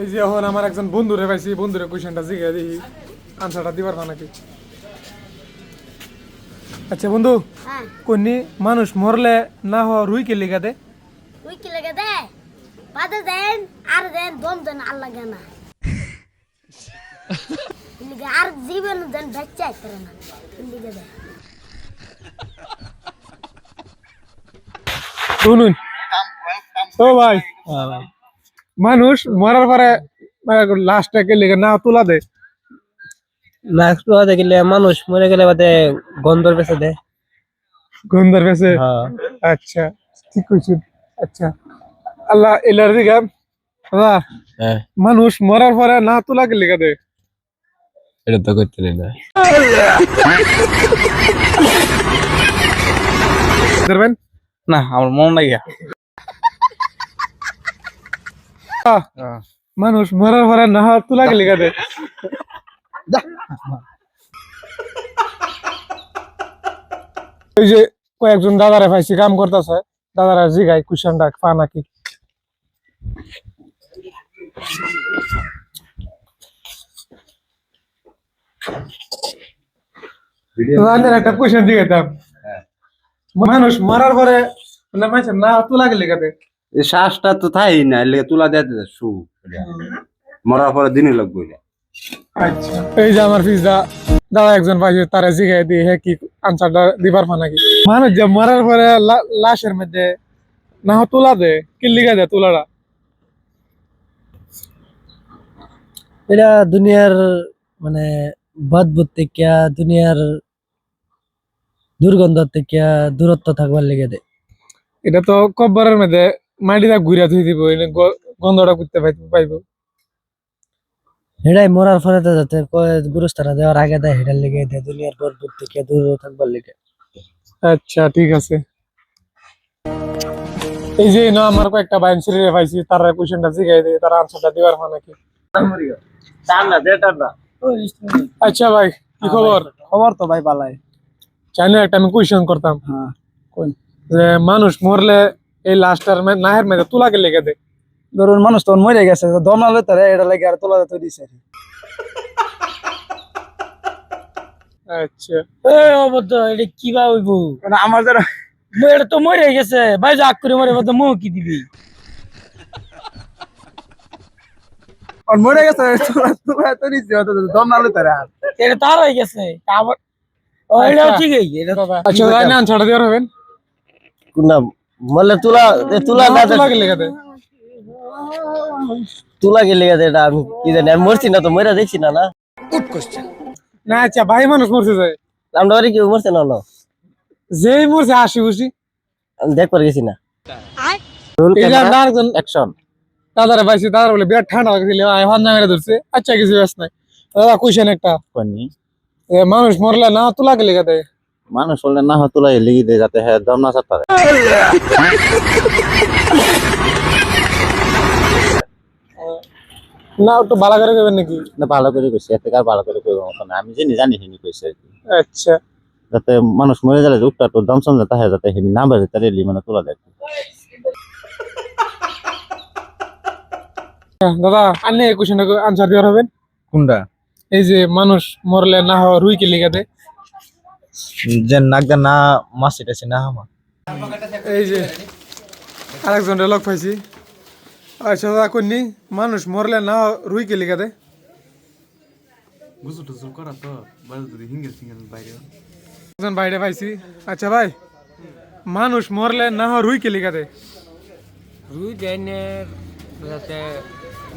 এই যে এখন আমার একজন বন্ধুরে পাইছি, বন্ধুরে কোয়েশ্চেনটা জিজ্ঞাসা দিই, আনসারটা দিবার না নাকি। আচ্ছা বন্ধু, কোনি মানুষ মরলে না হওয়া রুই কে লিখা দে? রুই কি লেগে দে? বাদে দেন আর দেন দম দেন আল্লাহ জানা। লিগে আর জীবন দেন বাচ্চা করে না। লিগে দে। শুনুন ও ভাই, মানুষ মরার পরে লাস্টে কে লিখে না তুলা দে? লাস্ট ওয়াদে গেলে মানুষ মরে গেলে বাদে গন্ধর বেঁচে দেয়। গন্ধর কাছে? হ্যাঁ। আচ্ছা ঠিক কইছিস। আচ্ছা আল্লাহ এলার দিকে দাদা, মানুষ মরার পরে না তুলা কে লিখা দে? এটা তো করতে না। ধরবেন না আমার মন নাই। মানুষ মরার পরে না হওয়া তুলা কে লিখা দে? ওই যে কয়েকজন দাদারা পাইছি কাম করতেছে, দাদারা জিগাই কুশনটা পা নাকি। একটা কোয়েশ্চেন জিগাইতাম, মানুষ মরার পরে মানুষের না তুলা কে লিখা দে? শ্বাসটা তো থাই না, লেগে তুলা দেয় শু মরার পরে দিনই লাগবে। আচ্ছা এই যে আমার পিসদা দাদা একজন পাইছে, তারা জিগাই দিয়ে হে কি আনসারটা দিবার পা নাকি। মানুষ যে মরার পরে লাশের মধ্যে না তুলা দে, কি লিখা দে তুলাটা? এটা দুনিয়ার মানে বদবুদ থেকে দুনিয়ার দুর্গন্ধ থেকে দূরত্ব থাকবার লেগে দেয়। এটা তো কব্বরের মধ্যে মাটিটা ঘুরিয়া থুই দিব, গন্ধটা করতে পাইবো। হেডাই মরার পরে তো যাতে গুরুস্থানা দেওয়ার আগে দেয়, হেডার লেগে দেয় দুনিয়ার বদবুদ থেকে দূর থাকবার লেগে। আচ্ছা ঠিক আছে। এই যে না আমার কয়েকটা বাইন সিরিয়ে পাইছি, তারা কোশ্চেনটা জিগাই দিয়ে তারা আনসারটা দিবার হয় নাকি। আচ্ছা ভাই কি খবর? খবর তো ভাই পালাই। চাইলে একটা আমি কোশ্চেন করতাম, যে মানুষ মরলে এই লাস্টার নাহের মেয়েদের তুলাকে লেগে দে? ধরুন মানুষ তখন মরে গেছে, দম না লইতে এটা লাগে আর তোলা তো দিছে। আচ্ছা এই অবদ্ধ এটা কি বা হইব? মানে আমার যারা এটা তো মরে গেছে ভাই, জাগ করে মরে বাদ মুখ কি দিবি? আর মরে গেছে তোরা তো নিচে দম না লইতে আর এটা তার হয়ে গেছে আবার। ওইটাও ঠিক আছে এটা তো। আচ্ছা না আনসারটা দেওয়ার হবেন না বলে তুলা তুলা না তুলাকে লেগে দে? তুলা গেলে এটা আমি কি জানি, আমি মরছি না তো, মরে দেখছি না। না না আচ্ছা ভাই মানুষ মরছে যায়, আমরা বাড়ি কেউ মরছে না? যেই মরছে হাসি খুশি আমি দেখবার গেছি না। এই যে আমরা আরেকজন অ্যাকশন দাদারা পাইছি, দাদারা বলে বিরাট ঠান্ডা লাগছিল, হাত নামেরা ধরছে। আচ্ছা কিছু ব্যাস নাই দাদা, কোয়েশ্চেন একটা, কোনি মানুষ মরলে না তুলাকে লেগে দেয়? মানুষ হলে না হয় তুলাই লিখে দেয় যাতে হ্যাঁ দম না ছাড়তে পারে। না একটু ভালো করে দেবেন নাকি? না ভালো করে কইছে, এত আর ভালো করে কইব মত না, আমি জানি হিনি কইছে আর কি। আচ্ছা যাতে মানুষ মরে গেলে উঠটা তো দম সম যাতে হয়, যাতে হিনি না বাজে তারে মানে তুলা দেয়। দাদা আনে কোশ্চেন আনসার দেওয়ার হবেন। কোনটা? এই যে মানুষ মরলে না হওয়া রুই কে লেগে দেয়? যে নাক দা না মাছ এটাছে না হামা। এই যে আরেকজন লোক পাইছি। আচ্ছা দাদা কোননি মানুষ মরলে না রুই কে লেগে দেয়? একজন বাইরে পাইছি। আচ্ছা ভাই, মানুষ মরলে না হওয়া রুই কে লেগে দেয়? রুই দেনে যাতে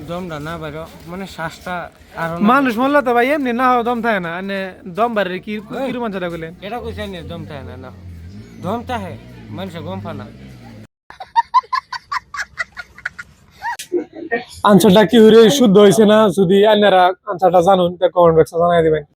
দমটা না বাইরো, মানে শ্বাসটা আর মানুষ মরলে তো ভাই এমনি না হওয়া দম থাকে না, মানে দম বাড়ে কি কিরকম আনসারটা বললেন? এটা কইছে না দম থাকে না। না দম থাকে মানুষে গম পানা। আনসারটা কি শুদ্ধ হয়েছে না, যদি আপনারা আনসারটা জানুন কমেন্ট বক্সে জানাই দিবেন।